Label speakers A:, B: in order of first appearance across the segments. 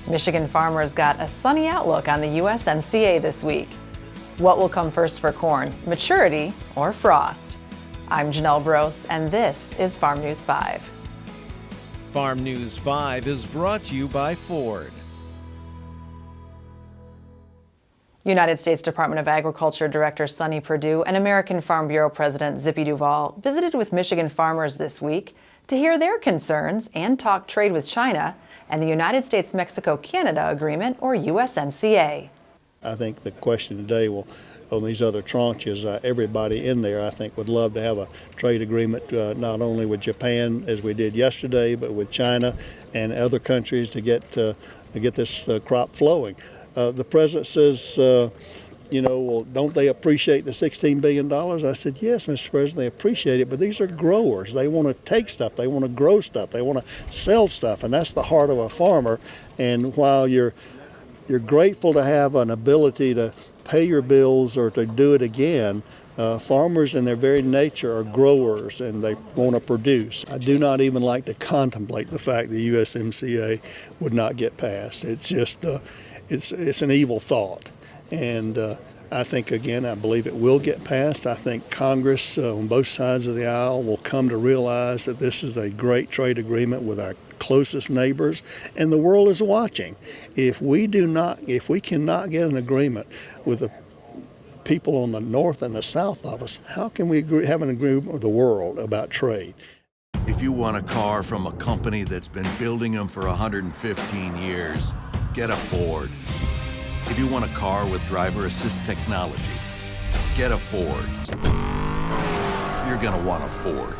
A: Michigan farmers got a sunny outlook on the USMCA this week. What will come first for corn, maturity or frost? I'm Janelle Brose, and this is Farm News 5.
B: Farm News 5 is brought to you by Ford.
A: United States Department of Agriculture Director Sonny Perdue and American Farm Bureau President Zippy Duvall visited with Michigan farmers this week to hear their concerns and talk trade with China and the United States-Mexico-Canada Agreement, or USMCA.
C: I think the question today will, on these other tranches, everybody in there, I think, would love to have a trade agreement not only with Japan, as we did yesterday, but with China and other countries to get this crop flowing. The president says, well, don't they appreciate the $16 billion? I said, yes, Mr. President, they appreciate it, but these are growers. They want to take stuff. They want to grow stuff. They want to sell stuff, and that's the heart of a farmer. And while you're grateful to have an ability to pay your bills or to do it again, farmers in their very nature are growers, and they want to produce. I do not even like to contemplate the fact the USMCA would not get passed. It's just, it's an evil thought. And I think, again, I believe it will get passed. I think Congress on both sides of the aisle will come to realize that this is a great trade agreement with our closest neighbors, and the world is watching. If we cannot get an agreement with the people on the north and the south of us, how can we have an agreement with the world about trade?
D: If you want a car from a company that's been building them for 115 years, get a Ford. If you want a car with driver assist technology, get a Ford. You're gonna want a Ford.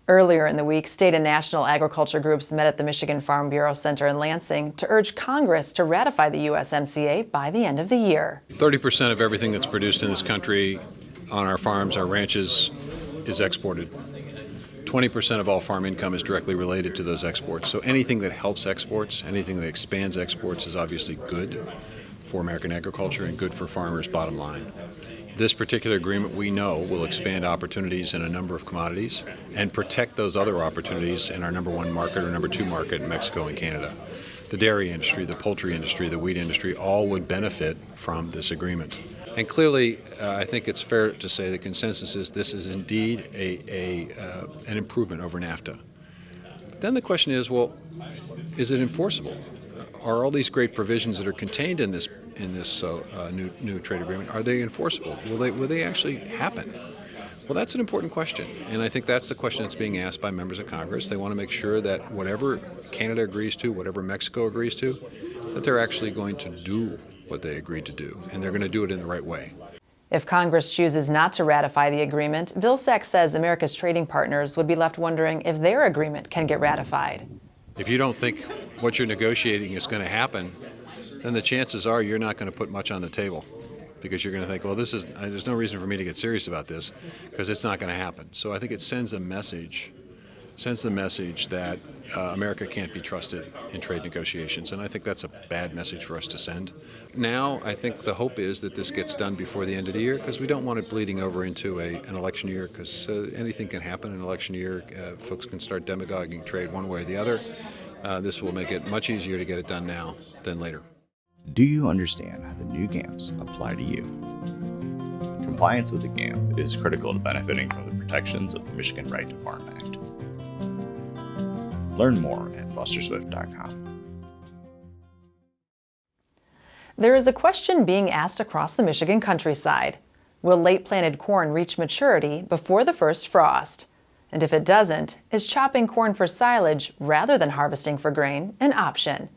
A: Earlier in the week, state and national agriculture groups met at the Michigan Farm Bureau Center in Lansing to urge Congress to ratify the USMCA by the end of the year.
E: 30% of everything that's produced in this country on our farms, our ranches, is exported. 20% of all farm income is directly related to those exports. So anything that helps exports, anything that expands exports is obviously good for American agriculture and good for farmers' bottom line. This particular agreement, we know, will expand opportunities in a number of commodities and protect those other opportunities in our number one market or number two market, Mexico and Canada. The dairy industry, the poultry industry, the wheat industry, all would benefit from this agreement. And clearly, I think it's fair to say the consensus is this is indeed an improvement over NAFTA. But then the question is, well, is it enforceable? Are all these great provisions that are contained in this new trade agreement, are they enforceable? Will they actually happen? Well, that's an important question, and I think that's the question that's being asked by members of Congress. They want to make sure that whatever Canada agrees to, whatever Mexico agrees to, that they're actually going to do what they agreed to do, and they're going to do it in the right way.
A: If Congress chooses not to ratify the agreement, Vilsack says America's trading partners would be left wondering if their agreement can get ratified.
E: If you don't think what you're negotiating is going to happen, then the chances are you're not going to put much on the table, because you're going to think, well, there's no reason for me to get serious about this because it's not going to happen. So I think it sends the message that America can't be trusted in trade negotiations, and I think that's a bad message for us to send. Now, I think the hope is that this gets done before the end of the year, because we don't want it bleeding over into an election year, because anything can happen in an election year. Folks can start demagoguing trade one way or the other. This will make it much easier to get it done now than later.
F: Do you understand how the new GAMPs apply to you? Compliance with the GAMP is critical to benefiting from the protections of the Michigan Right to Farm Act. Learn more at fosterswift.com.
A: There is a question being asked across the Michigan countryside. Will late-planted corn reach maturity before the first frost? And if it doesn't, is chopping corn for silage rather than harvesting for grain an option?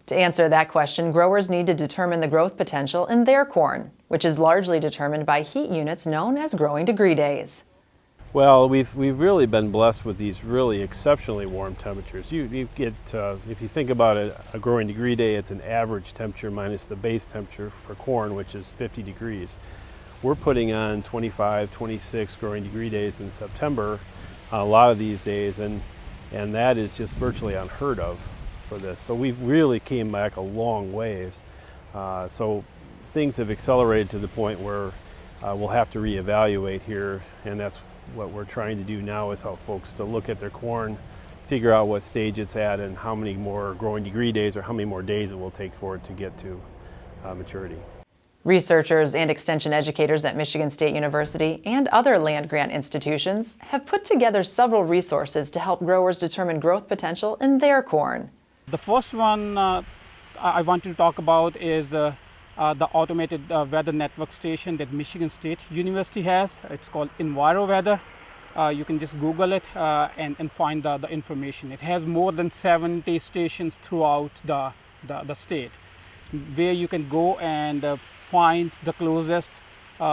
A: To answer that question, growers need to determine the growth potential in their corn, which is largely determined by heat units known as growing degree days.
G: Well, we've really been blessed with these really exceptionally warm temperatures. You get, if you think about a growing degree day, it's an average temperature minus the base temperature for corn, which is 50 degrees. We're putting on 25, 26 growing degree days in September on a lot of these days, and that is just virtually unheard of for this. So we've really came back a long ways. So things have accelerated to the point where we'll have to reevaluate here, and that's what we're trying to do now, is help folks to look at their corn figure out what stage it's at and how many more growing degree days or how many more days it will take for it to get to maturity.
A: Researchers and extension educators at Michigan State University and other land-grant institutions have put together several resources to help growers determine growth potential in their corn.
H: The first one I want to talk about is the automated weather network station that Michigan State University has. It's called Enviroweather. You can just Google it and find the information. It has more than 70 stations throughout the state, where you can go and find the closest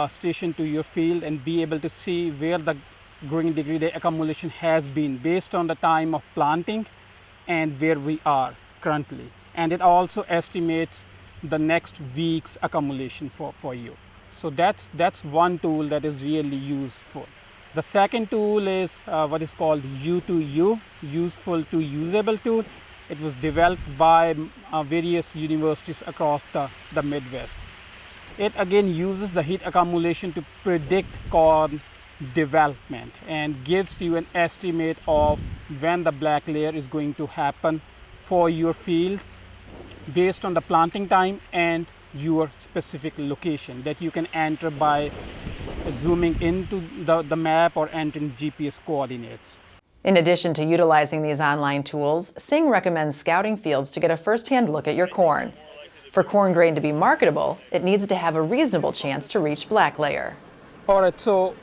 H: station to your field and be able to see where the growing degree day accumulation has been based on the time of planting and where we are currently. And it also estimates the next week's accumulation for you. So that's one tool that is really useful. The second tool is what is called U2U, useful to usable tool. It was developed by various universities across the Midwest. It again uses the heat accumulation to predict corn development and gives you an estimate of when the black layer is going to happen for your field based on the planting time and your specific location that you can enter by zooming into the map or entering GPS coordinates.
A: In addition to utilizing these online tools, Singh recommends scouting fields to get a first-hand look at your corn. For corn grain to be marketable, it needs to have a reasonable chance to reach black layer.
H: All right, so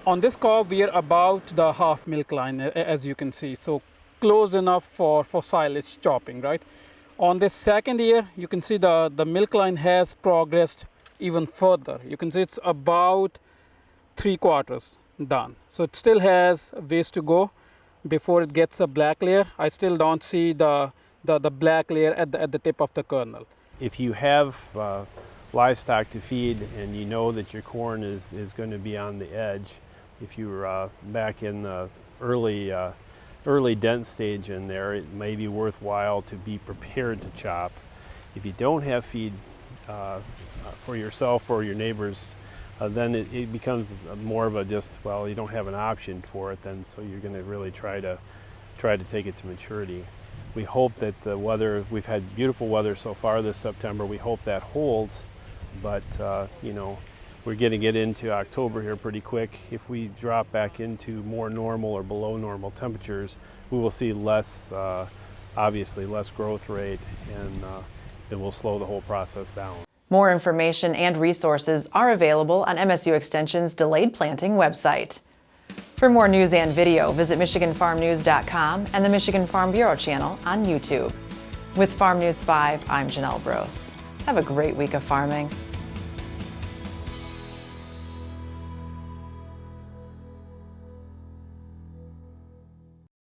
H: on this cob, we are about the half milk line, as you can see. So close enough for silage chopping, right? On this second ear, you can see the milk line has progressed even further. You can see it's about 3/4 done. So it still has ways to go before it gets a black layer. I still don't see the black layer at the tip of the kernel.
G: If you have livestock to feed and you know that your corn is going to be on the edge, if you're back in the early dent stage in there, it may be worthwhile to be prepared to chop. If you don't have feed for yourself or your neighbors, then it becomes more of a just, well, you don't have an option for it then, so you're going to really try to take it to maturity. We hope that the weather, we've had beautiful weather so far this September, we hope that holds, but you know, we're going to get into October here pretty quick. If we drop back into more normal or below normal temperatures, we will see less, obviously less growth rate, and it will slow the whole process down.
A: More information and resources are available on MSU Extension's Delayed Planting website. For more news and video, visit MichiganFarmNews.com and the Michigan Farm Bureau channel on YouTube. With Farm News 5, I'm Janelle Brose. Have a great week of farming.